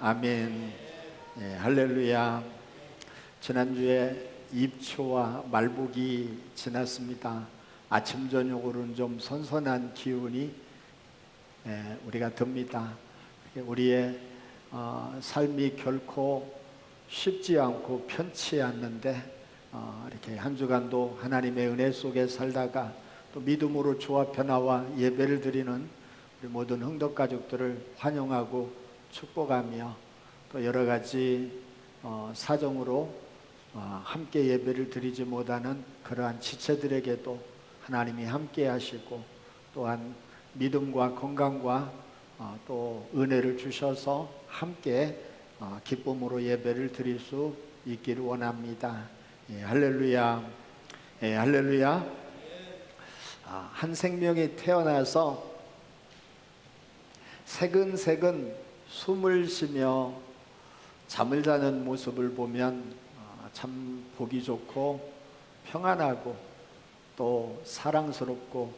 아멘. 예, 할렐루야. 지난주에 입초와 말복이 지났습니다. 아침 저녁으로는 좀 선선한 기운이 우리가 듭니다. 우리의 삶이 결코 쉽지 않고 편치 않는데 이렇게 한 주간도 하나님의 은혜 속에 살다가 또 믿음으로 주와 변화와 예배를 드리는 우리 모든 흥덕 가족들을 환영하고 축복하며 또 여러 가지 사정으로 함께 예배를 드리지 못하는 그러한 지체들에게도 하나님이 함께 하시고 또한 믿음과 건강과 또 은혜를 주셔서 함께 기쁨으로 예배를 드릴 수 있기를 원합니다. 예, 할렐루야. 예, 할렐루야. 한 생명이 태어나서 새근새근 숨을 쉬며 잠을 자는 모습을 보면 참 보기 좋고 평안하고 또 사랑스럽고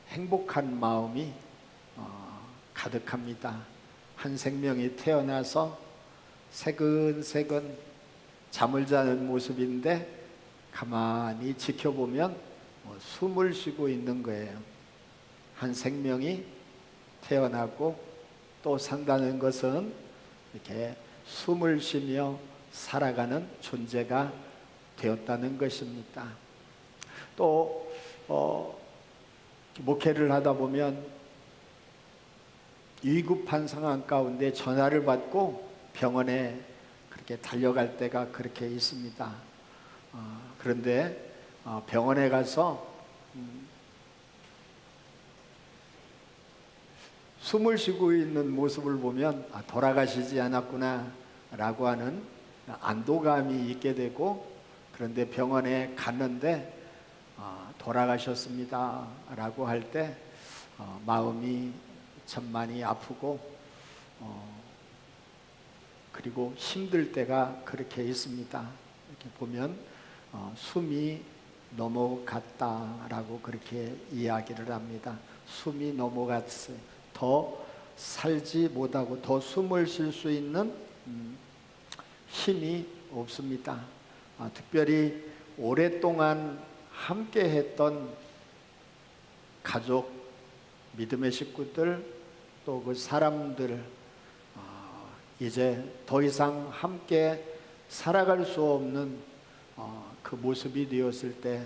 행복한 마음이 가득합니다. 한 생명이 태어나서 새근새근 잠을 자는 모습인데 가만히 지켜보면 숨을 쉬고 있는 거예요. 한 생명이 태어나고 또 산다는 것은 이렇게 숨을 쉬며 살아가는 존재가 되었다는 것입니다. 또 목회를 하다 보면 위급한 상황 가운데 전화를 받고 병원에 그렇게 달려갈 때가 그렇게 있습니다. 그런데 병원에 가서 숨을 쉬고 있는 모습을 보면 돌아가시지 않았구나 라고 하는 안도감이 있게 되고, 그런데 병원에 갔는데 돌아가셨습니다 라고 할 때 마음이 참 많이 아프고 그리고 힘들 때가 그렇게 있습니다. 이렇게 보면 숨이 넘어갔다라고 그렇게 이야기를 합니다. 숨이 넘어갔어요. 더 살지 못하고 더 숨을 쉴 수 있는 힘이 없습니다. 특별히 오랫동안 함께 했던 가족, 믿음의 식구들, 또 그 사람들 이제 더 이상 함께 살아갈 수 없는 그 모습이 되었을 때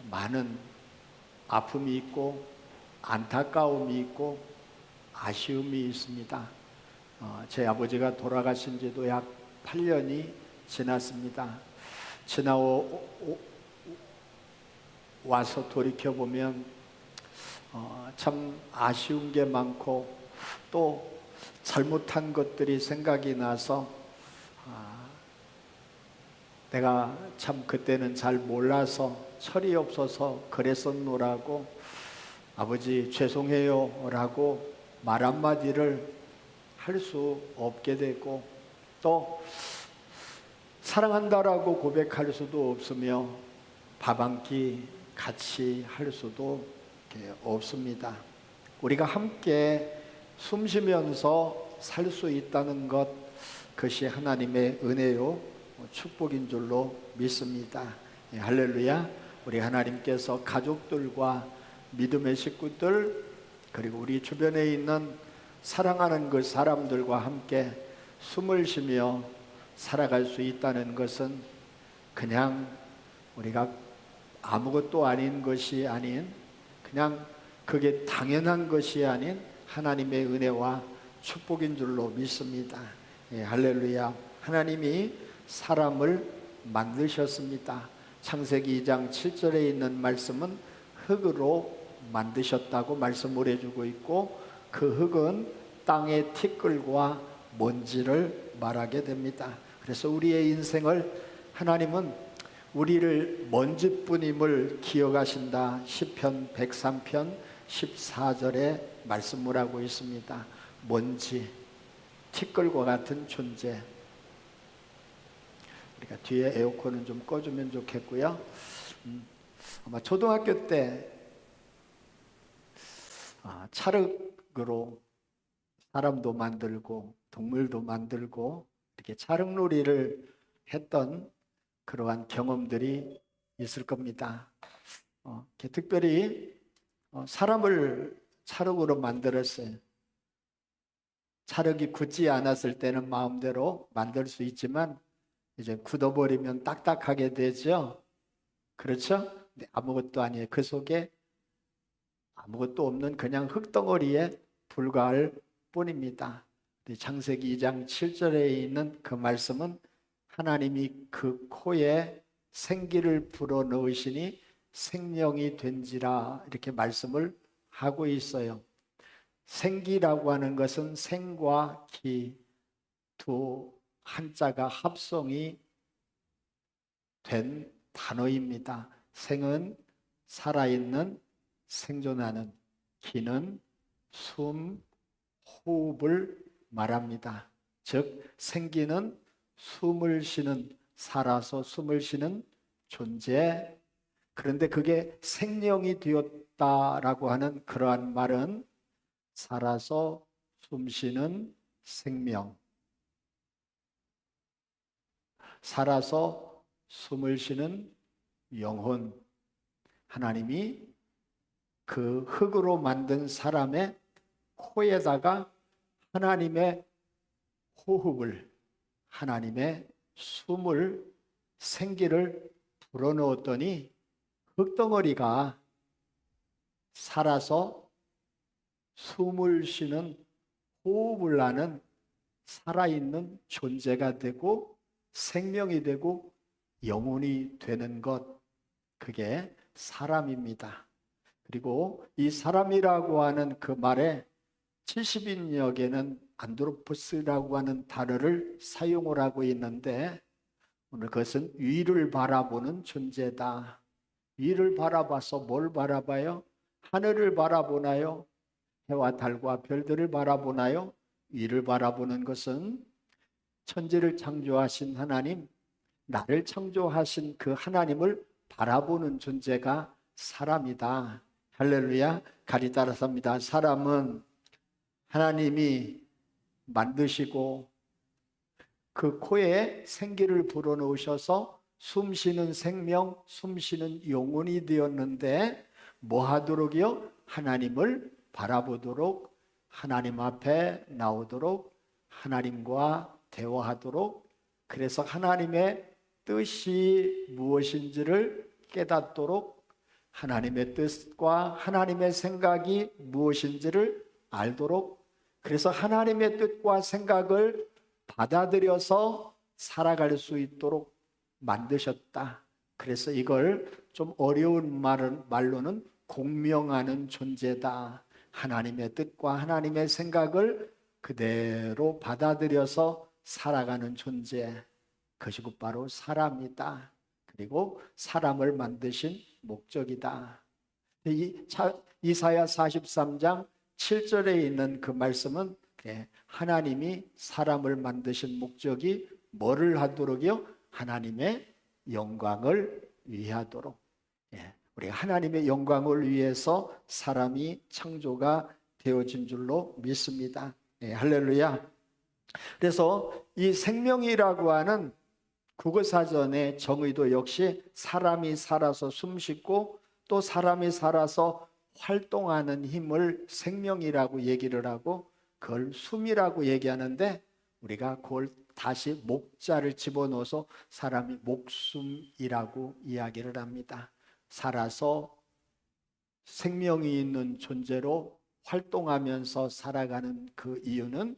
많은 아픔이 있고 안타까움이 있고 아쉬움이 있습니다. 제 아버지가 돌아가신 지도 약 8년이 지났습니다. 와서 돌이켜보면 참 아쉬운 게 많고 또 잘못한 것들이 생각이 나서 내가 참 그때는 잘 몰라서 철이 없어서 그랬었노라고 아버지 죄송해요 라고 말 한마디를 할 수 없게 되고 또 사랑한다라고 고백할 수도 없으며 밥 한 끼 같이 할 수도 없습니다. 우리가 함께 숨 쉬면서 살 수 있다는 것, 그것이 하나님의 은혜요 축복인 줄로 믿습니다. 예, 할렐루야. 우리 하나님께서 가족들과 믿음의 식구들 그리고 우리 주변에 있는 사랑하는 그 사람들과 함께 숨을 쉬며 살아갈 수 있다는 것은 그냥 우리가 아무것도 아닌 것이 아닌, 그냥 그게 당연한 것이 아닌 하나님의 은혜와 축복인 줄로 믿습니다. 예, 할렐루야. 하나님이 사람을 만드셨습니다. 창세기 2장 7절에 있는 말씀은 흙으로 만드셨다고 말씀을 해주고 있고, 그 흙은 땅의 티끌과 먼지를 말하게 됩니다. 그래서 우리의 인생을 하나님은 우리를 먼지뿐임을 기억하신다. 시편 103편 14절에 말씀을 하고 있습니다. 먼지, 티끌과 같은 존재. 우리가 뒤에 에어컨은 좀 꺼주면 좋겠고요. 아마 초등학교 때 찰흙으로 사람도 만들고 동물도 만들고 이렇게 촬영놀이를 했던 그러한 경험들이 있을 겁니다. 특별히 사람을 찰흙으로 만들었어요. 찰흙이 굳지 않았을 때는 마음대로 만들 수 있지만 이제 굳어버리면 딱딱하게 되죠. 그렇죠? 근데 아무것도 아니에요. 그 속에 아무것도 없는 그냥 흙덩어리에 불과할 뿐입니다. 창세기 2장 7절에 있는 그 말씀은 하나님이 그 코에 생기를 불어넣으시니 생명이 된지라 이렇게 말씀을 하고 있어요. 생기라고 하는 것은 생과 기 두 한자가 합성이 된 단어입니다. 생은 살아있는, 생존하는, 기는 숨, 호흡을 말합니다. 즉 생기는 숨을 쉬는, 살아서 숨을 쉬는 존재. 그런데 그게 생명이 되었다라고 하는 그러한 말은 살아서 숨 쉬는 생명, 살아서 숨을 쉬는 영혼, 하나님이 그 흙으로 만든 사람의 코에다가 하나님의 호흡을, 하나님의 숨을, 생기를 불어넣었더니 흙덩어리가 살아서 숨을 쉬는, 호흡을 하는 살아있는 존재가 되고 생명이 되고 영혼이 되는 것, 그게 사람입니다. 그리고 이 사람이라고 하는 그 말에 70인역에는 안드로포스라고 하는 단어를 사용을 하고 있는데 오늘 그것은 위를 바라보는 존재다. 위를 바라봐서 뭘 바라봐요? 하늘을 바라보나요? 해와 달과 별들을 바라보나요? 위를 바라보는 것은 천지를 창조하신 하나님, 나를 창조하신 그 하나님을 바라보는 존재가 사람이다. 할렐루야. 가리 따라서입니다. 사람은 하나님이 만드시고 그 코에 생기를 불어넣으셔서 숨쉬는 생명, 숨쉬는 영혼이 되었는데 뭐 하도록이요? 하나님을 바라보도록, 하나님 앞에 나오도록, 하나님과 대화하도록, 그래서 하나님의 뜻이 무엇인지를 깨닫도록, 하나님의 뜻과 하나님의 생각이 무엇인지를 알도록, 그래서 하나님의 뜻과 생각을 받아들여서 살아갈 수 있도록 만드셨다. 그래서 이걸 좀 어려운 말로는 공명하는 존재다. 하나님의 뜻과 하나님의 생각을 그대로 받아들여서 살아가는 존재, 그것이 곧 바로 사람이다. 그리고 사람을 만드신 목적이다. 이사야 43장 7절에 있는 그 말씀은 하나님이 사람을 만드신 목적이 뭐를 하도록이요? 하나님의 영광을 위하도록. 우리가 하나님의 영광을 위해서 사람이 창조가 되어진 줄로 믿습니다. 할렐루야. 그래서 이 생명이라고 하는 국어사전의 정의도 역시 사람이 살아서 숨쉬고 또 사람이 살아서 활동하는 힘을 생명이라고 얘기를 하고 그걸 숨이라고 얘기하는데 우리가 그걸 다시 목자를 집어넣어서 사람이 목숨이라고 이야기를 합니다. 살아서 생명이 있는 존재로 활동하면서 살아가는 그 이유는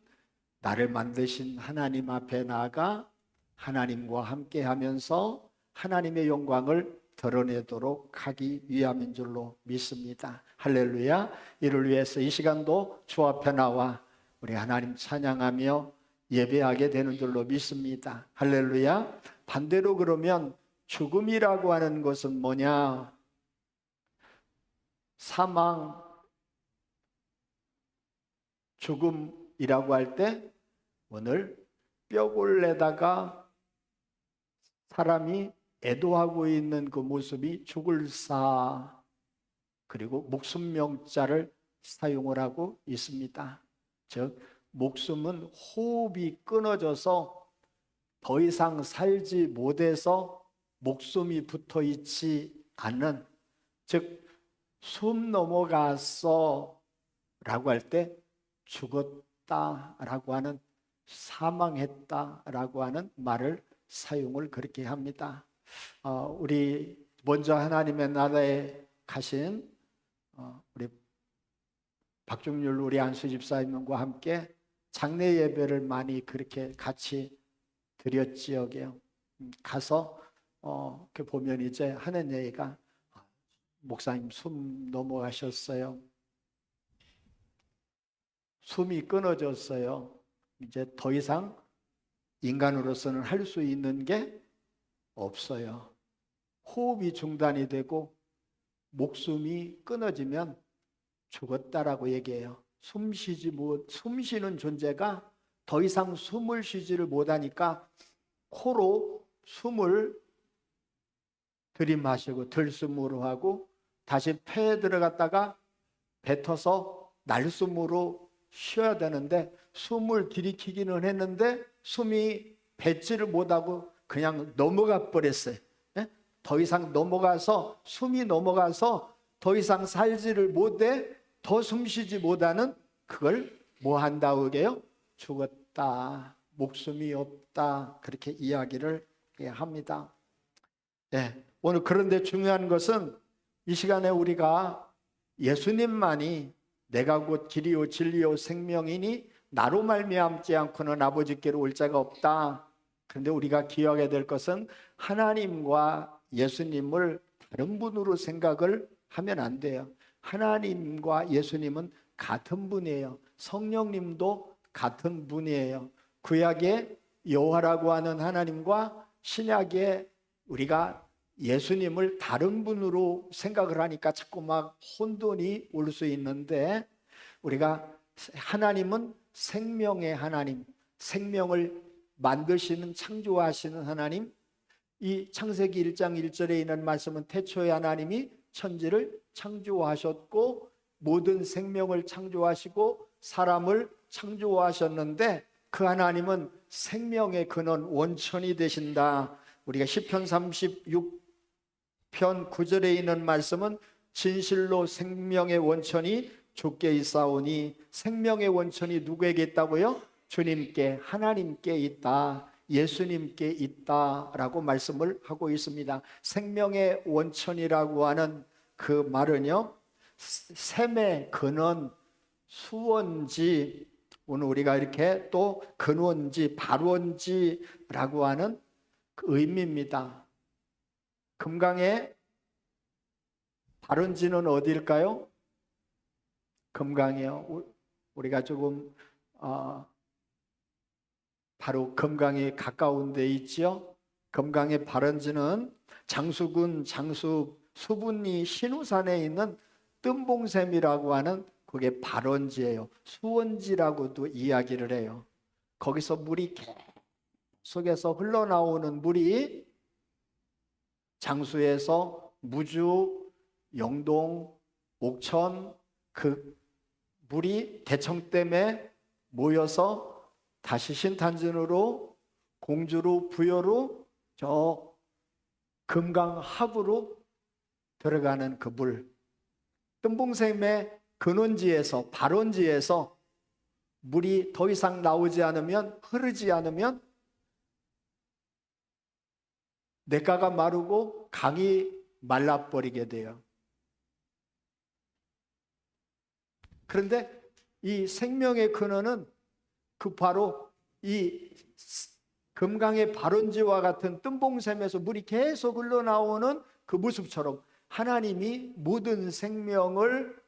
나를 만드신 하나님 앞에 나아가 하나님과 함께 하면서 하나님의 영광을 드러내도록 하기 위함인 줄로 믿습니다. 할렐루야. 이를 위해서 이 시간도 주 앞에 나와 우리 하나님 찬양하며 예배하게 되는 줄로 믿습니다. 할렐루야. 반대로 그러면 죽음이라고 하는 것은 뭐냐? 사망, 죽음이라고 할 때 오늘 뼈골에다가 사람이 애도하고 있는 그 모습이 죽을사, 그리고 목숨명자를 사용을 하고 있습니다. 즉 목숨은 호흡이 끊어져서 더 이상 살지 못해서 목숨이 붙어 있지 않는, 즉 숨 넘어갔어 라고 할 때 죽었다 라고 하는, 사망했다 라고 하는 말을 사용을 그렇게 합니다. 우리 먼저 하나님의 나라에 가신 우리 박종률 우리 안수 집사님과 함께 장례 예배를 많이 그렇게 같이 드렸지요. 가서 그 보면 이제 하는 얘기가, 목사님 숨 넘어가셨어요. 숨이 끊어졌어요. 이제 더 이상 인간으로서는 할 수 있는 게 없어요. 호흡이 중단이 되고 목숨이 끊어지면 죽었다라고 얘기해요. 숨 쉬는 존재가 더 이상 숨을 쉬지를 못하니까 코로 숨을 들이마시고 들숨으로 하고 다시 폐에 들어갔다가 뱉어서 날숨으로 쉬어야 되는데, 숨을 들이키기는 했는데 숨이 뱉지를 못하고 그냥 넘어가 버렸어요. 더 이상 넘어가서, 숨이 넘어가서 더 이상 살지를 못해, 더 숨쉬지 못하는, 그걸 뭐 한다고 그게요? 죽었다, 목숨이 없다, 그렇게 이야기를 합니다. 오늘 그런데 중요한 것은 이 시간에 우리가 예수님만이 내가 곧 길이요 진리요 생명이니 나로 말미암지 않고는 아버지께로 올 자가 없다. 그런데 우리가 기억해야 될 것은 하나님과 예수님을 다른 분으로 생각을 하면 안 돼요. 하나님과 예수님은 같은 분이에요. 성령님도 같은 분이에요. 구약의 여호와라고 하는 하나님과 신약의 우리가 예수님을 다른 분으로 생각을 하니까 자꾸 막 혼돈이 올 수 있는데, 우리가 하나님은 생명의 하나님, 생명을 만드시는, 창조하시는 하나님, 이 창세기 1장 1절에 있는 말씀은 태초에 하나님이 천지를 창조하셨고 모든 생명을 창조하시고 사람을 창조하셨는데, 그 하나님은 생명의 근원, 원천이 되신다. 우리가 시편 36편 9절에 있는 말씀은 진실로 생명의 원천이 주께 있사오니, 생명의 원천이 누구에게 있다고요? 주님께, 하나님께 있다, 예수님께 있다라고 말씀을 하고 있습니다. 생명의 원천이라고 하는 그 말은요, 샘의 근원, 수원지, 오늘 우리가 이렇게 또 근원지, 발원지라고 하는 그 의미입니다. 금강의 발원지는 어디일까요? 금강이요. 우리가 조금 바로 금강이 가까운 데 있죠. 금강의 발원지는 장수군 장수 수분리 신우산에 있는 뜸봉샘이라고 하는 그게 발원지예요. 수원지라고도 이야기를 해요. 거기서 물이 계속해서 흘러나오는 물이 장수에서 무주, 영동, 옥천, 그 물이 대청댐에 모여서 다시 신탄진으로, 공주로, 부여로 저 금강 하구로 들어가는 그 물, 뜸봉샘의 근원지에서, 발원지에서 물이 더 이상 나오지 않으면, 흐르지 않으면 냇가가 마르고 강이 말라버리게 돼요. 그런데 이 생명의 근원은 그 바로 이 금강의 발원지와 같은 뜸봉샘에서 물이 계속 흘러나오는 그 모습처럼 하나님이 모든 생명을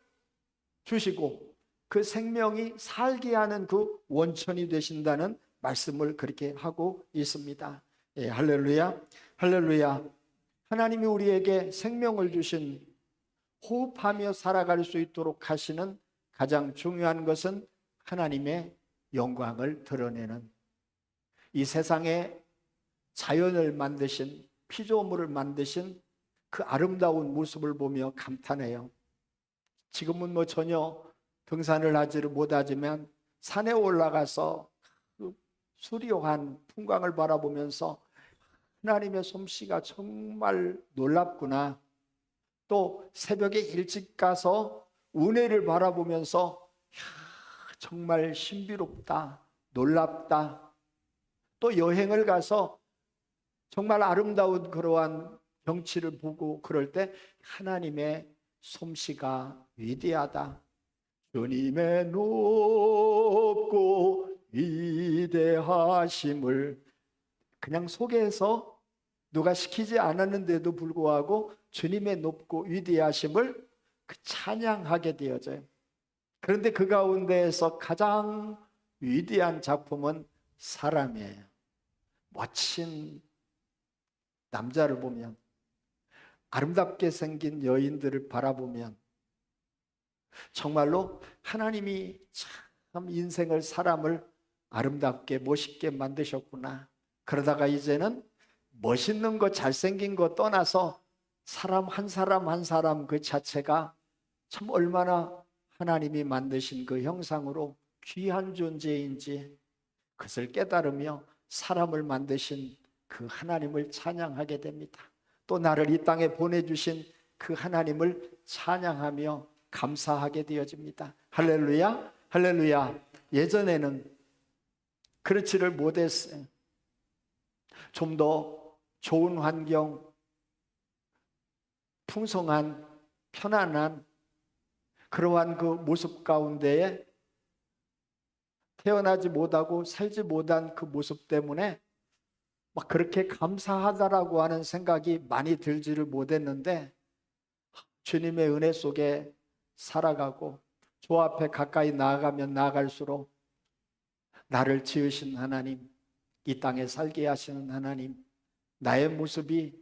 주시고 그 생명이 살게 하는 그 원천이 되신다는 말씀을 그렇게 하고 있습니다. 예, 할렐루야, 할렐루야. 하나님이 우리에게 생명을 주신, 호흡하며 살아갈 수 있도록 하시는 가장 중요한 것은 하나님의 영광을 드러내는, 이 세상에 자연을 만드신, 피조물을 만드신 그 아름다운 모습을 보며 감탄해요. 지금은 전혀 등산을 하지를 못하지만 산에 올라가서 그 수려한 풍광을 바라보면서 하나님의 솜씨가 정말 놀랍구나. 또 새벽에 일찍 가서 은혜를 바라보면서 정말 신비롭다, 놀랍다. 또 여행을 가서 정말 아름다운 그러한 경치를 보고 그럴 때 하나님의 솜씨가 위대하다. 주님의 높고 위대하심을 그냥 속에서 누가 시키지 않았는데도 불구하고 주님의 높고 위대하심을 찬양하게 되어져요. 그런데 그 가운데에서 가장 위대한 작품은 사람이에요. 멋진 남자를 보면, 아름답게 생긴 여인들을 바라보면 정말로 하나님이 참 인생을, 사람을 아름답게 멋있게 만드셨구나. 그러다가 이제는 멋있는 것, 잘생긴 것 떠나서 사람 한 사람 한 사람 그 자체가 참 얼마나 하나님이 만드신 그 형상으로 귀한 존재인지 그것을 깨달으며 사람을 만드신 그 하나님을 찬양하게 됩니다. 또 나를 이 땅에 보내주신 그 하나님을 찬양하며 감사하게 되어집니다. 할렐루야, 할렐루야. 예전에는 그렇지를 못했어요. 좀 더 좋은 환경, 풍성한, 편안한 그러한 그 모습 가운데에 태어나지 못하고 살지 못한 그 모습 때문에 막 그렇게 감사하다라고 하는 생각이 많이 들지를 못했는데, 주님의 은혜 속에 살아가고 주 앞에 가까이 나아가면 나아갈수록 나를 지으신 하나님, 이 땅에 살게 하시는 하나님, 나의 모습이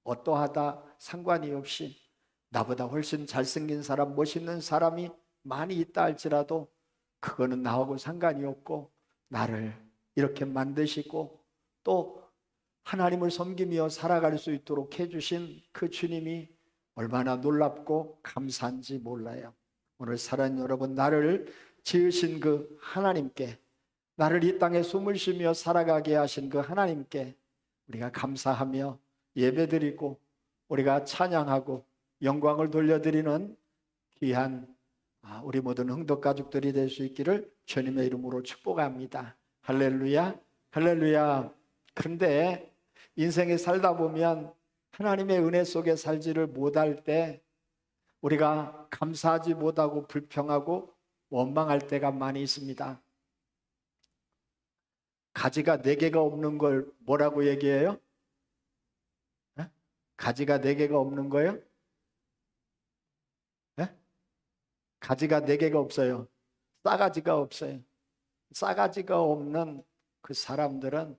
어떠하다 상관이 없이 나보다 훨씬 잘생긴 사람, 멋있는 사람이 많이 있다 할지라도 그거는 나하고 상관이 없고 나를 이렇게 만드시고 또 하나님을 섬기며 살아갈 수 있도록 해주신 그 주님이 얼마나 놀랍고 감사한지 몰라요. 오늘 사랑하는 여러분, 나를 지으신 그 하나님께, 나를 이 땅에 숨을 쉬며 살아가게 하신 그 하나님께 우리가 감사하며 예배드리고 우리가 찬양하고 영광을 돌려드리는 귀한 우리 모든 흥덕 가족들이 될 수 있기를 주님의 이름으로 축복합니다. 할렐루야, 할렐루야. 그런데 인생에 살다 보면 하나님의 은혜 속에 살지를 못할 때 우리가 감사하지 못하고 불평하고 원망할 때가 많이 있습니다. 가지가 4개가 없는 걸 뭐라고 얘기해요? 가지가 4개가 없는 거예요? 가지가 4개가 없어요. 싸가지가 없어요. 싸가지가 없는 그 사람들은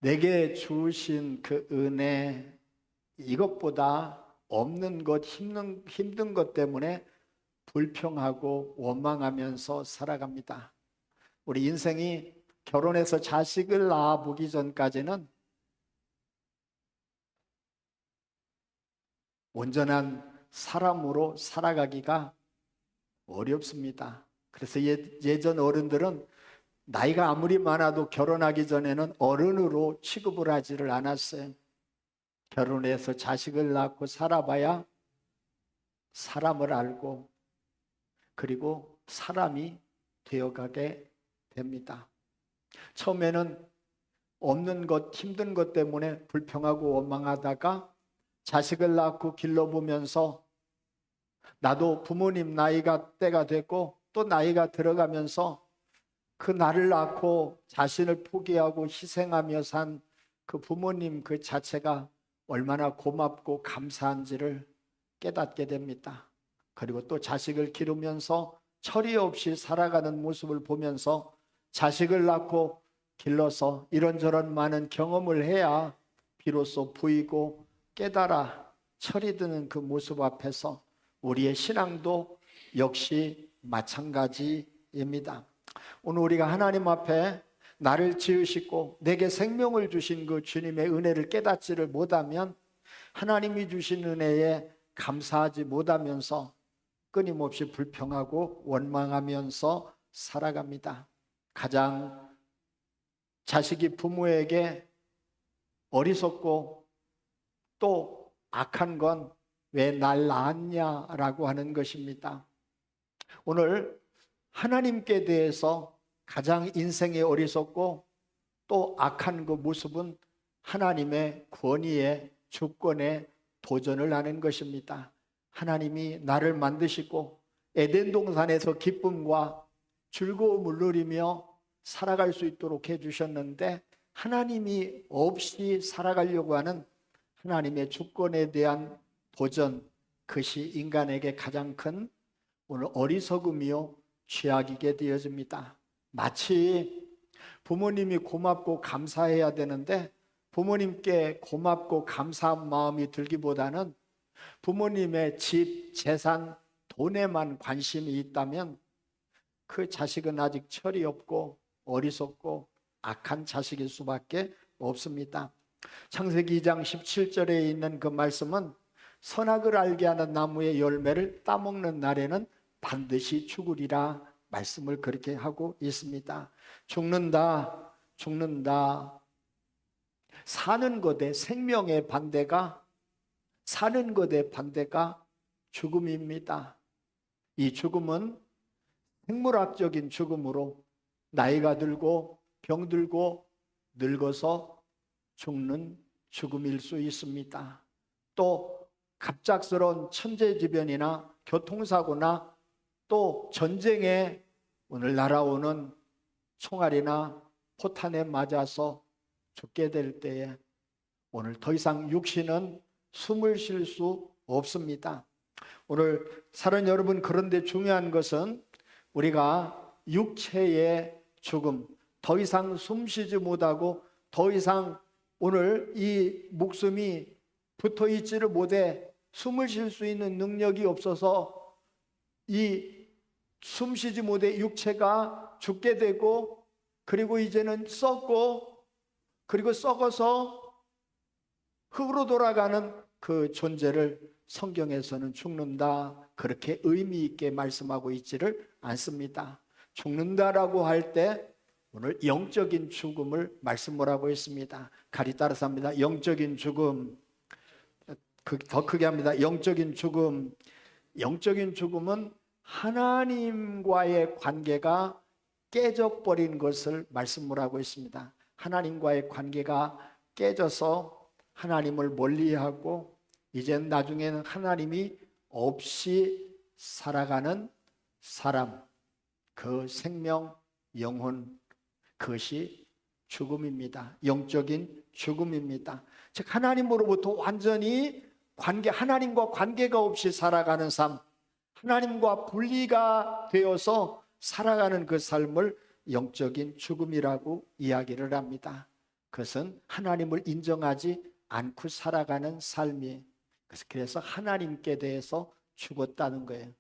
내게 주신 그 은혜, 이것보다 없는 것, 힘든 것 때문에 불평하고 원망하면서 살아갑니다. 우리 인생이 결혼해서 자식을 낳아보기 전까지는 온전한 사람으로 살아가기가 어렵습니다. 그래서 예전 어른들은 나이가 아무리 많아도 결혼하기 전에는 어른으로 취급을 하지를 않았어요. 결혼해서 자식을 낳고 살아봐야 사람을 알고 그리고 사람이 되어가게 됩니다. 처음에는 없는 것, 힘든 것 때문에 불평하고 원망하다가 자식을 낳고 길러보면서 나도 부모님 나이가 때가 됐고 또 나이가 들어가면서 그 나를 낳고 자신을 포기하고 희생하며 산 그 부모님 그 자체가 얼마나 고맙고 감사한지를 깨닫게 됩니다. 그리고 또 자식을 기르면서 철이 없이 살아가는 모습을 보면서 자식을 낳고 길러서 이런저런 많은 경험을 해야 비로소 보이고 깨달아 철이 드는 그 모습 앞에서 우리의 신앙도 역시 마찬가지입니다. 오늘 우리가 하나님 앞에 나를 지으시고 내게 생명을 주신 그 주님의 은혜를 깨닫지를 못하면 하나님이 주신 은혜에 감사하지 못하면서 끊임없이 불평하고 원망하면서 살아갑니다. 가장 자식이 부모에게 어리석고 또 악한 건 왜 날 낳았냐라고 하는 것입니다. 오늘 하나님께 대해서 가장 인생에 어리석고 또 악한 그 모습은 하나님의 권위에 주권에 도전을 하는 것입니다. 하나님이 나를 만드시고 에덴 동산에서 기쁨과 즐거움을 누리며 살아갈 수 있도록 해주셨는데 하나님이 없이 살아가려고 하는 하나님의 주권에 대한 도전, 그것이 인간에게 가장 큰 오늘 어리석음이요 죄악이게 되어집니다. 마치 부모님이 고맙고 감사해야 되는데 부모님께 고맙고 감사한 마음이 들기보다는 부모님의 집, 재산, 돈에만 관심이 있다면 그 자식은 아직 철이 없고 어리석고 악한 자식일 수밖에 없습니다. 창세기 2장 17절에 있는 그 말씀은 선악을 알게 하는 나무의 열매를 따먹는 날에는 반드시 죽으리라 말씀을 그렇게 하고 있습니다. 죽는다, 죽는다. 사는 것의 생명의 반대가 사는 것의 반대가 죽음입니다. 이 죽음은 생물학적인 죽음으로 나이가 들고 병들고 늙어서 죽는 죽음일 수 있습니다. 또 갑작스러운 천재지변이나 교통사고나 또 전쟁에 오늘 날아오는 총알이나 포탄에 맞아서 죽게 될 때에 오늘 더 이상 육신은 숨을 쉴 수 없습니다. 오늘 사는 여러분, 그런데 중요한 것은 우리가 육체의 죽음, 더 이상 숨쉬지 못하고 더 이상 오늘 이 목숨이 붙어 있지를 못해 숨을 쉴 수 있는 능력이 없어서 이 숨쉬지 못해 육체가 죽게 되고 그리고 이제는 썩고 그리고 썩어서 흙으로 돌아가는 그 존재를 성경에서는 죽는다 그렇게 의미 있게 말씀하고 있지를 않습니다. 죽는다라고 할 때 오늘 영적인 죽음을 말씀을 하고 있습니다. 가리 따라서 합니다. 영적인 죽음. 더 크게 합니다. 영적인 죽음. 영적인 죽음은 하나님과의 관계가 깨져버린 것을 말씀을 하고 있습니다. 하나님과의 관계가 깨져서 하나님을 멀리하고 이젠 나중에는 하나님이 없이 살아가는 사람, 그 생명, 영혼, 그것이 죽음입니다. 영적인 죽음입니다. 즉 하나님으로부터 완전히 하나님과 관계가 없이 살아가는 삶, 하나님과 분리가 되어서 살아가는 그 삶을 영적인 죽음이라고 이야기를 합니다. 그것은 하나님을 인정하지 않고 살아가는 삶이에요. 그래서 하나님께 대해서 죽었다는 거예요.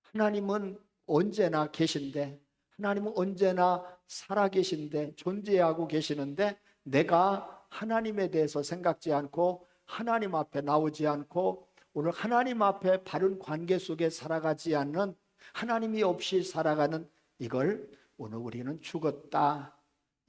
하나님은 언제나 계신데, 하나님은 언제나 살아계신데, 존재하고 계시는데 내가 하나님에 대해서 생각지 않고 하나님 앞에 나오지 않고 오늘 하나님 앞에 바른 관계 속에 살아가지 않는, 하나님이 없이 살아가는 이걸 오늘 우리는 죽었다,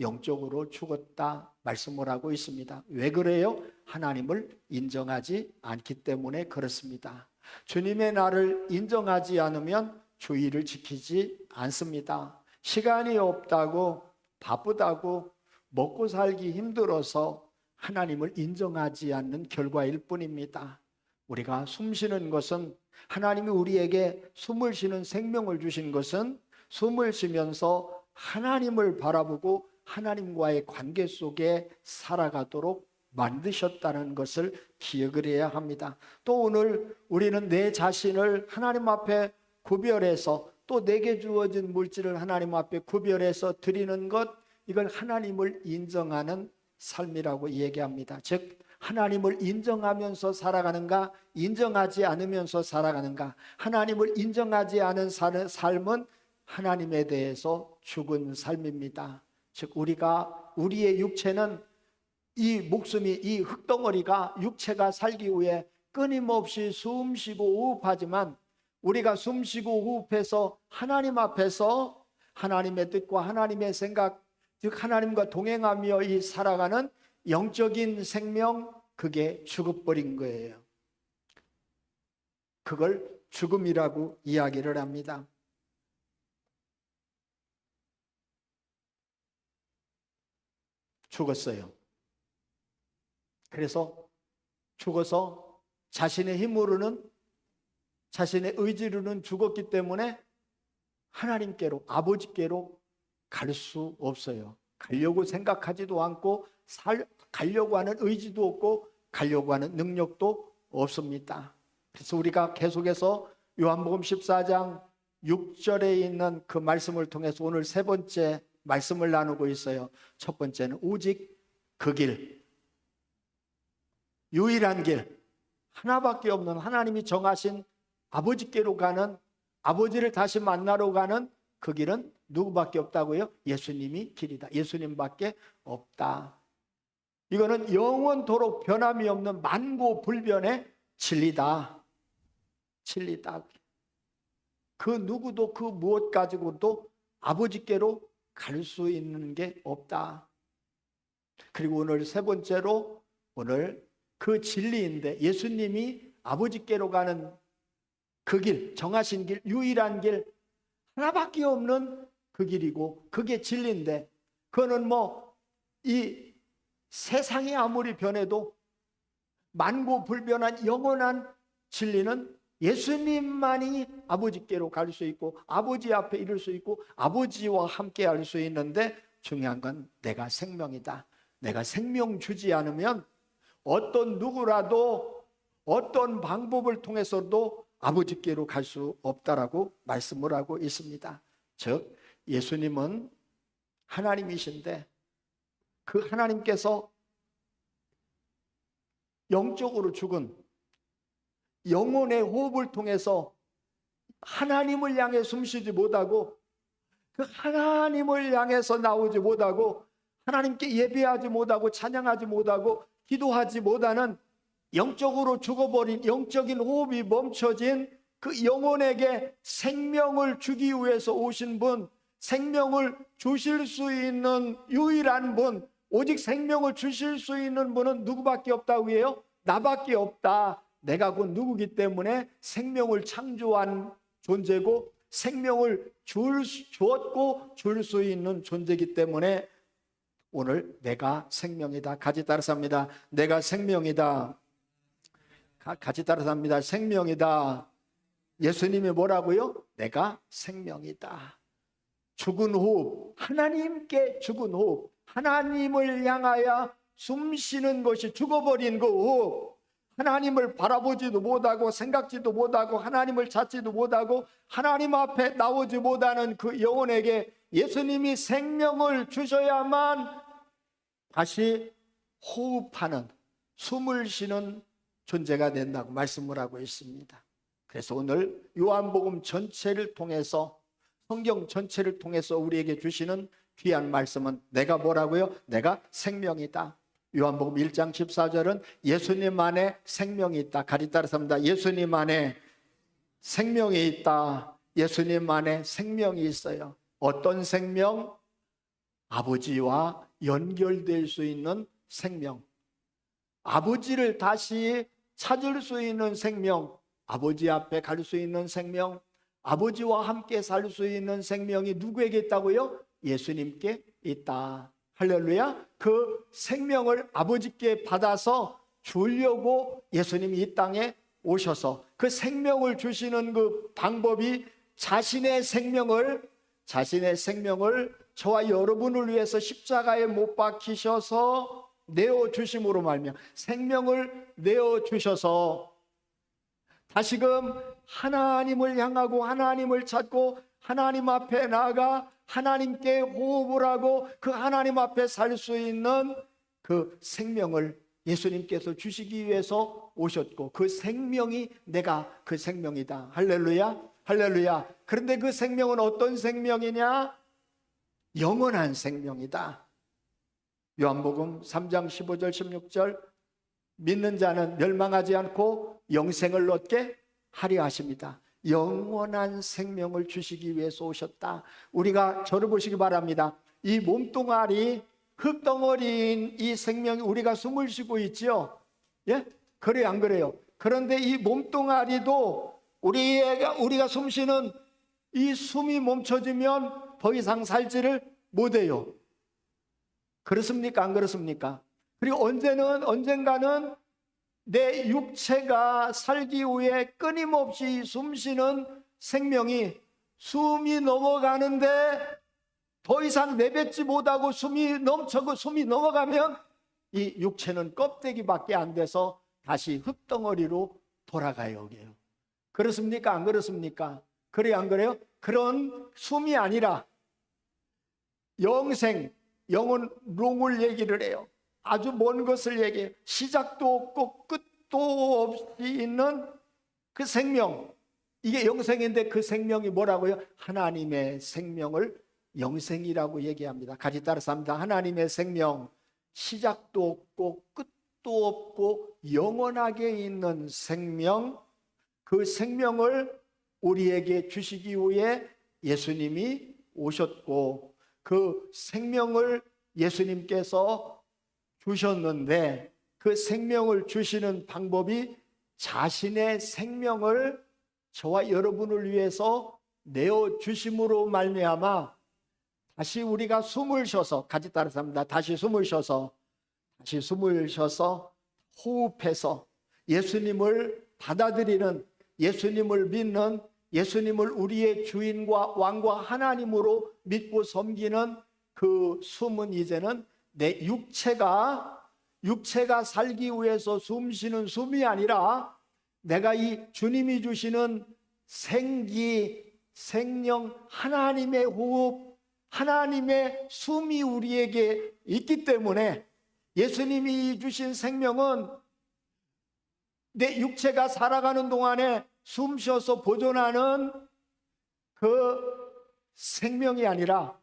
영적으로 죽었다 말씀을 하고 있습니다. 왜 그래요? 하나님을 인정하지 않기 때문에 그렇습니다. 주님의 나를 인정하지 않으면 주의를 지키지 않습니다. 시간이 없다고, 바쁘다고, 먹고 살기 힘들어서 하나님을 인정하지 않는 결과일 뿐입니다. 우리가 숨 쉬는 것은, 하나님이 우리에게 숨을 쉬는 생명을 주신 것은 숨을 쉬면서 하나님을 바라보고 하나님과의 관계 속에 살아가도록 만드셨다는 것을 기억을 해야 합니다. 또 오늘 우리는 내 자신을 하나님 앞에 구별해서, 또 내게 주어진 물질을 하나님 앞에 구별해서 드리는 것, 이걸 하나님을 인정하는 삶이라고 얘기합니다. 즉 하나님을 인정하면서 살아가는가, 인정하지 않으면서 살아가는가. 하나님을 인정하지 않은 삶은 하나님에 대해서 죽은 삶입니다. 즉 우리의 육체는, 이 목숨이, 이 흙덩어리가, 육체가 살기 위해 끊임없이 숨쉬고 호흡하지만 우리가 숨쉬고 호흡해서 하나님 앞에서 하나님의 뜻과 하나님의 생각, 즉 하나님과 동행하며 이 살아가는 영적인 생명, 그게 죽어버린 거예요. 그걸 죽음이라고 이야기를 합니다. 죽었어요. 그래서 죽어서 자신의 힘으로는, 자신의 의지로는 죽었기 때문에 하나님께로, 아버지께로 갈 수 없어요. 가려고 생각하지도 않고 가려고 하는 의지도 없고 가려고 하는 능력도 없습니다. 그래서 우리가 계속해서 요한복음 14장 6절에 있는 그 말씀을 통해서 오늘 세 번째 말씀을 나누고 있어요. 첫 번째는 오직 그 길, 유일한 길, 하나밖에 없는 하나님이 정하신 아버지께로 가는, 아버지를 다시 만나러 가는 그 길은 누구밖에 없다고요? 예수님이 길이다. 예수님밖에 없다. 이거는 영원토록 변함이 없는 만고불변의 진리다. 진리다. 그 누구도 그 무엇 가지고도 아버지께로 갈 수 있는 게 없다. 그리고 오늘 세 번째로, 오늘 그 진리인데 예수님이 아버지께로 가는 그 길, 정하신 길, 유일한 길, 하나밖에 없는 그 길이고 그게 진리인데, 그거는 이 세상이 아무리 변해도 만고불변한 영원한 진리는 예수님만이 아버지께로 갈 수 있고 아버지 앞에 이를 수 있고 아버지와 함께 할 수 있는데, 중요한 건 내가 생명이다. 내가 생명 주지 않으면 어떤 누구라도 어떤 방법을 통해서도 아버지께로 갈 수 없다라고 말씀을 하고 있습니다. 즉 예수님은 하나님이신데 그 하나님께서 영적으로 죽은 영혼의 호흡을 통해서 하나님을 향해 숨쉬지 못하고 그 하나님을 향해서 나오지 못하고 하나님께 예배하지 못하고 찬양하지 못하고 기도하지 못하는 영적으로 죽어버린 영적인 호흡이 멈춰진 그 영혼에게 생명을 주기 위해서 오신 분, 생명을 주실 수 있는 유일한 분, 오직 생명을 주실 수 있는 분은 누구밖에 없다고 해요? 나밖에 없다. 내가 곧 누구기 때문에 생명을 창조한 존재고 생명을 주었고 줄 수 있는 존재이기 때문에 오늘 내가 생명이다. 같이 따라서 합니다. 내가 생명이다. 같이 따라서 합니다. 생명이다. 예수님이 뭐라고요? 내가 생명이다. 죽은 호흡, 하나님께 죽은 호흡, 하나님을 향하여 숨쉬는 것이 죽어버린 그 호흡, 하나님을 바라보지도 못하고 생각지도 못하고 하나님을 찾지도 못하고 하나님 앞에 나오지 못하는 그 영혼에게 예수님이 생명을 주셔야만 다시 호흡하는, 숨을 쉬는 존재가 된다고 말씀을 하고 있습니다. 그래서 오늘 요한복음 전체를 통해서, 성경 전체를 통해서 우리에게 주시는 귀한 말씀은 내가 뭐라고요? 내가 생명이다. 요한복음 1장 14절은 예수님 안에 생명이 있다. 같이 따라서 합니다. 예수님 안에 생명이 있다. 예수님 안에 생명이 있어요. 어떤 생명? 아버지와 연결될 수 있는 생명, 아버지를 다시 찾을 수 있는 생명, 아버지 앞에 갈 수 있는 생명, 아버지와 함께 살 수 있는 생명이 누구에게 있다고요? 예수님께 있다. 할렐루야. 그 생명을 아버지께 받아서 주려고 예수님이 이 땅에 오셔서 그 생명을 주시는 그 방법이 자신의 생명을 저와 여러분을 위해서 십자가에 못 박히셔서 내어주심으로 말미암아 생명을 내어주셔서 다시금 하나님을 향하고 하나님을 찾고 하나님 앞에 나아가 하나님께 호흡을 하고 그 하나님 앞에 살 수 있는 그 생명을 예수님께서 주시기 위해서 오셨고 그 생명이 내가 그 생명이다. 할렐루야. 할렐루야. 그런데 그 생명은 어떤 생명이냐? 영원한 생명이다. 요한복음 3장 15절 16절 믿는 자는 멸망하지 않고 영생을 얻게 하려 하십니다. 영원한 생명을 주시기 위해서 오셨다. 우리가 저를 보시기 바랍니다. 이 몸뚱아리, 흙덩어리인 이 생명이 우리가 숨을 쉬고 있지요. 예? 그래요, 안 그래요? 그런데 이 몸뚱아리도 우리가 숨 쉬는 이 숨이 멈춰지면 더 이상 살지를 못해요. 그렇습니까? 안 그렇습니까? 그리고 언젠가는 내 육체가 살기 위해 끊임없이 숨쉬는 생명이 숨이 넘어가는데 더 이상 내뱉지 못하고 숨이 넘어가면 이 육체는 껍데기밖에 안 돼서 다시 흙덩어리로 돌아가요. 그렇습니까? 안 그렇습니까? 그래요, 안 그래요? 그런 숨이 아니라 영생, 영혼을 얘기를 해요. 아주 먼 것을 얘기해요. 시작도 없고 끝도 없이 있는 그 생명, 이게 영생인데 그 생명이 뭐라고요? 하나님의 생명을 영생이라고 얘기합니다. 같이 따라서 합니다. 하나님의 생명, 시작도 없고 끝도 없고 영원하게 있는 생명, 그 생명을 우리에게 주시기 위해 예수님이 오셨고, 그 생명을 예수님께서 주셨는데, 그 생명을 주시는 방법이 자신의 생명을 저와 여러분을 위해서 내어주심으로 말미암아 다시 우리가 숨을 쉬어서, 같이 따라서 합니다. 다시 숨을 쉬어서 호흡해서 예수님을 받아들이는, 예수님을 믿는, 예수님을 우리의 주인과 왕과 하나님으로 믿고 섬기는 그 숨은 이제는 내 육체가 살기 위해서 숨쉬는 숨이 아니라 내가 이 주님이 주시는 생기, 생명, 하나님의 호흡, 하나님의 숨이 우리에게 있기 때문에 예수님이 주신 생명은 내 육체가 살아가는 동안에 숨 쉬어서 보존하는 그 생명이 아니라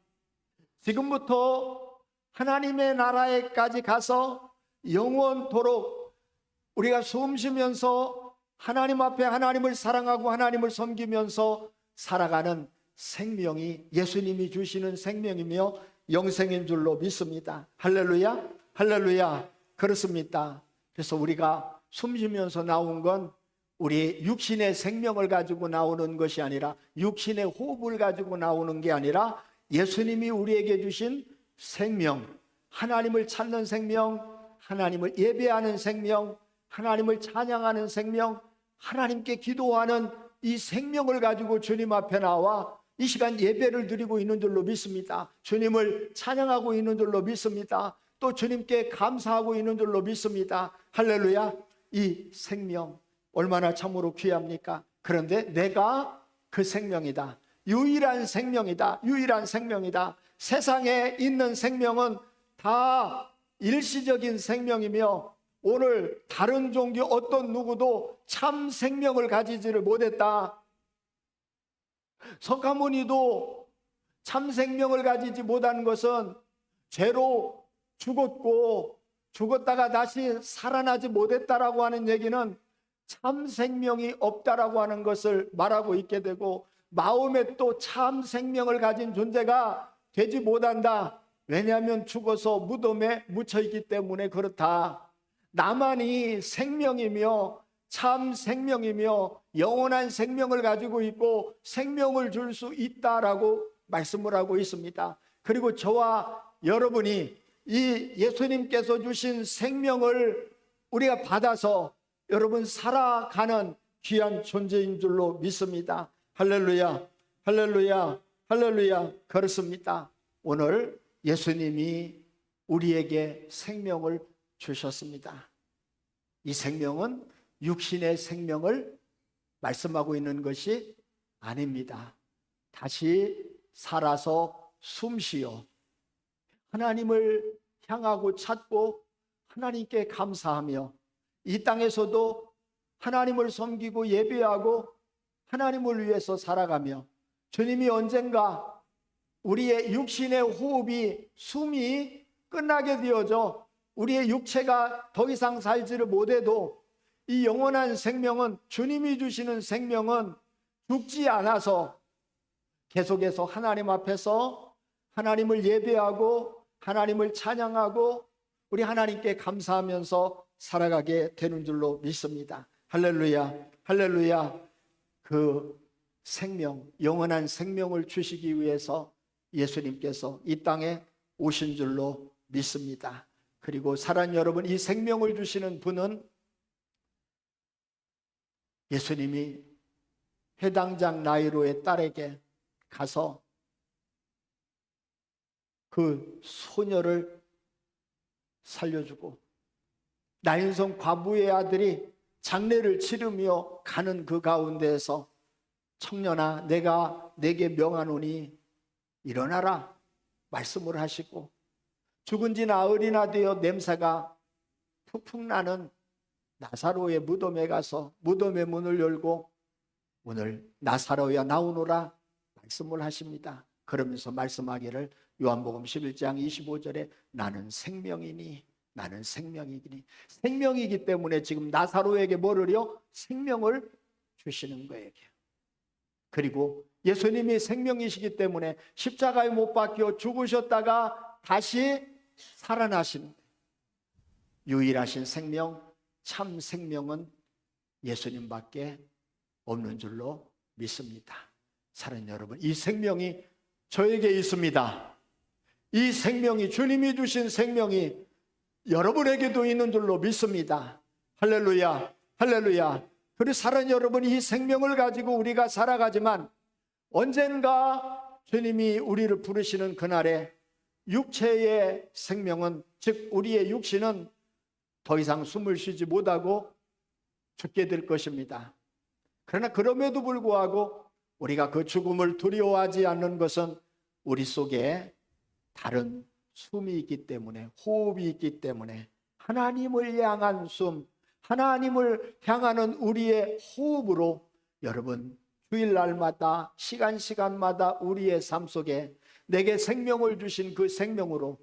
지금부터 하나님의 나라에까지 가서 영원토록 우리가 숨 쉬면서 하나님 앞에 하나님을 사랑하고 하나님을 섬기면서 살아가는 생명이 예수님이 주시는 생명이며 영생인 줄로 믿습니다. 할렐루야, 할렐루야. 그렇습니다. 그래서 우리가 숨 쉬면서 나온 건 우리 육신의 생명을 가지고 나오는 것이 아니라, 육신의 호흡을 가지고 나오는 게 아니라 예수님이 우리에게 주신 생명, 하나님을 찾는 생명, 하나님을 예배하는 생명, 하나님을 찬양하는 생명, 하나님께 기도하는 이 생명을 가지고 주님 앞에 나와 이 시간 예배를 드리고 있는 줄로 믿습니다. 주님을 찬양하고 있는 줄로 믿습니다. 또 주님께 감사하고 있는 줄로 믿습니다. 할렐루야. 이 생명 얼마나 참으로 귀합니까? 그런데 내가 그 생명이다. 유일한 생명이다. 유일한 생명이다. 세상에 있는 생명은 다 일시적인 생명이며 오늘 다른 종교 어떤 누구도 참 생명을 가지지를 못했다. 석가모니도 참 생명을 가지지 못한 것은 죄로 죽었고 죽었다가 다시 살아나지 못했다라고 하는 얘기는 참 생명이 없다라고 하는 것을 말하고 있게 되고, 마음에 또 참 생명을 가진 존재가 되지 못한다. 왜냐하면 죽어서 무덤에 묻혀있기 때문에 그렇다. 나만이 생명이며 참 생명이며 영원한 생명을 가지고 있고 생명을 줄 수 있다라고 말씀을 하고 있습니다. 그리고 저와 여러분이 이 예수님께서 주신 생명을 우리가 받아서 여러분 살아가는 귀한 존재인 줄로 믿습니다. 할렐루야, 할렐루야, 할렐루야. 그렇습니다. 오늘 예수님이 우리에게 생명을 주셨습니다. 이 생명은 육신의 생명을 말씀하고 있는 것이 아닙니다. 다시 살아서 숨쉬어 하나님을 향하고 찾고 하나님께 감사하며 이 땅에서도 하나님을 섬기고 예배하고 하나님을 위해서 살아가며, 주님이 언젠가 우리의 육신의 호흡이, 숨이 끝나게 되어져 우리의 육체가 더 이상 살지를 못해도 이 영원한 생명은, 주님이 주시는 생명은 죽지 않아서 계속해서 하나님 앞에서 하나님을 예배하고 하나님을 찬양하고 우리 하나님께 감사하면서 살아가게 되는 줄로 믿습니다. 할렐루야, 할렐루야. 그 생명, 영원한 생명을 주시기 위해서 예수님께서 이 땅에 오신 줄로 믿습니다. 그리고 사랑하는 여러분, 이 생명을 주시는 분은 예수님이 해당장 나이로의 딸에게 가서 그 소녀를 살려주고 나인성 과부의 아들이 장례를 치르며 가는 그 가운데에서 청년아 내가 내게 명하노니 일어나라 말씀을 하시고 죽은 지 나흘이나 되어 냄새가 푹푹 나는 나사로의 무덤에 가서 무덤의 문을 열고 오늘 나사로야 나오노라 말씀을 하십니다. 그러면서 말씀하기를 요한복음 11장 25절에 나는 생명이니 나는 생명이니 생명이기 때문에 지금 나사로에게 뭐를요? 생명을 주시는 거예요. 그리고 예수님이 생명이시기 때문에 십자가에 못 박혀 죽으셨다가 다시 살아나시는 거예요. 유일하신 생명, 참 생명은 예수님밖에 없는 줄로 믿습니다. 사랑하는 여러분, 이 생명이 저에게 있습니다. 이 생명이 주님이 주신 생명이 여러분에게도 있는 줄로 믿습니다. 할렐루야, 할렐루야. 그리고 사랑하는 여러분, 이 생명을 가지고 우리가 살아가지만 언젠가 주님이 우리를 부르시는 그날에 육체의 생명은, 즉 우리의 육신은 더 이상 숨을 쉬지 못하고 죽게 될 것입니다. 그러나 그럼에도 불구하고 우리가 그 죽음을 두려워하지 않는 것은 우리 속에 다른 숨이 있기 때문에, 호흡이 있기 때문에, 하나님을 향한 숨, 하나님을 향하는 우리의 호흡으로 여러분 주일날마다 시간마다 우리의 삶 속에 내게 생명을 주신 그 생명으로,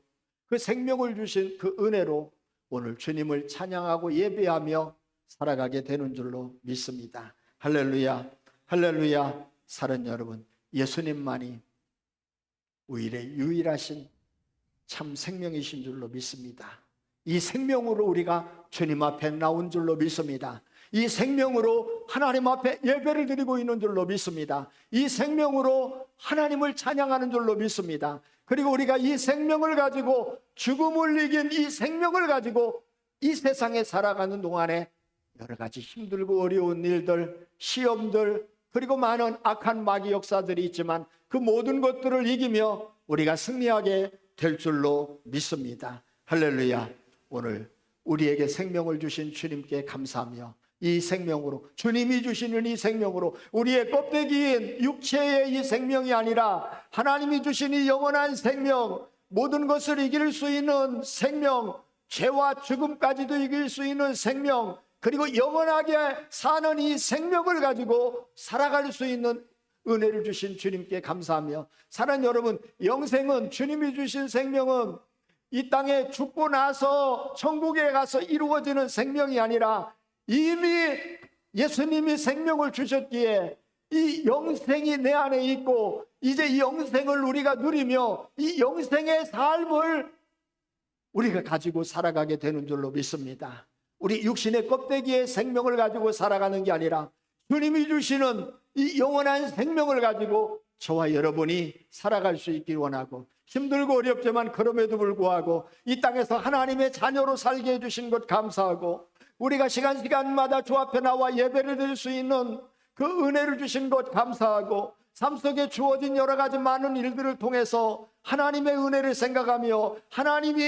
그 생명을 주신 그 은혜로 오늘 주님을 찬양하고 예배하며 살아가게 되는 줄로 믿습니다. 할렐루야, 할렐루야. 사랑하는 여러분, 예수님만이 유일하신 참 생명이신 줄로 믿습니다. 이 생명으로 우리가 주님 앞에 나온 줄로 믿습니다. 이 생명으로 하나님 앞에 예배를 드리고 있는 줄로 믿습니다. 이 생명으로 하나님을 찬양하는 줄로 믿습니다. 그리고 우리가 이 생명을 가지고, 죽음을 이긴 이 생명을 가지고 이 세상에 살아가는 동안에 여러 가지 힘들고 어려운 일들, 시험들, 그리고 많은 악한 마귀 역사들이 있지만 그 모든 것들을 이기며 우리가 승리하게 될 줄로 믿습니다. 할렐루야. 오늘 우리에게 생명을 주신 주님께 감사하며 이 생명으로, 주님이 주시는 이 생명으로 우리의 껍데기인 육체의 이 생명이 아니라 하나님이 주신 이 영원한 생명, 모든 것을 이길 수 있는 생명, 죄와 죽음까지도 이길 수 있는 생명, 그리고 영원하게 사는 이 생명을 가지고 살아갈 수 있는 은혜를 주신 주님께 감사하며, 사랑하는 여러분, 영생은, 주님이 주신 생명은 이 땅에 죽고 나서 천국에 가서 이루어지는 생명이 아니라 이미 예수님이 생명을 주셨기에 이 영생이 내 안에 있고 이제 이 영생을 우리가 누리며 이 영생의 삶을 우리가 가지고 살아가게 되는 줄로 믿습니다. 우리 육신의 껍데기의 생명을 가지고 살아가는 게 아니라 주님이 주시는 이 영원한 생명을 가지고 저와 여러분이 살아갈 수 있길 원하고, 힘들고 어렵지만 그럼에도 불구하고 이 땅에서 하나님의 자녀로 살게 해주신 것 감사하고, 우리가 시간마다 주 앞에 나와 예배를 드릴 수 있는 그 은혜를 주신 것 감사하고, 삶 속에 주어진 여러 가지 많은 일들을 통해서 하나님의 은혜를 생각하며 하나님이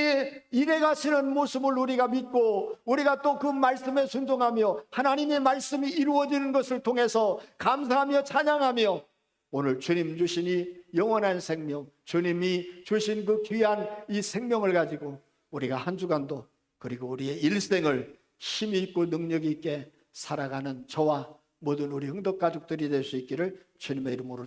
일해 가시는 모습을 우리가 믿고, 우리가 또 그 말씀에 순종하며 하나님의 말씀이 이루어지는 것을 통해서 감사하며 찬양하며, 오늘 주님 주신 이 영원한 생명, 주님이 주신 그 귀한 이 생명을 가지고 우리가 한 주간도, 그리고 우리의 일생을 힘이 있고 능력이 있게 살아가는 저와 모든 우리 흥덕 가족들이 될 수 있기를 주님의 이름으로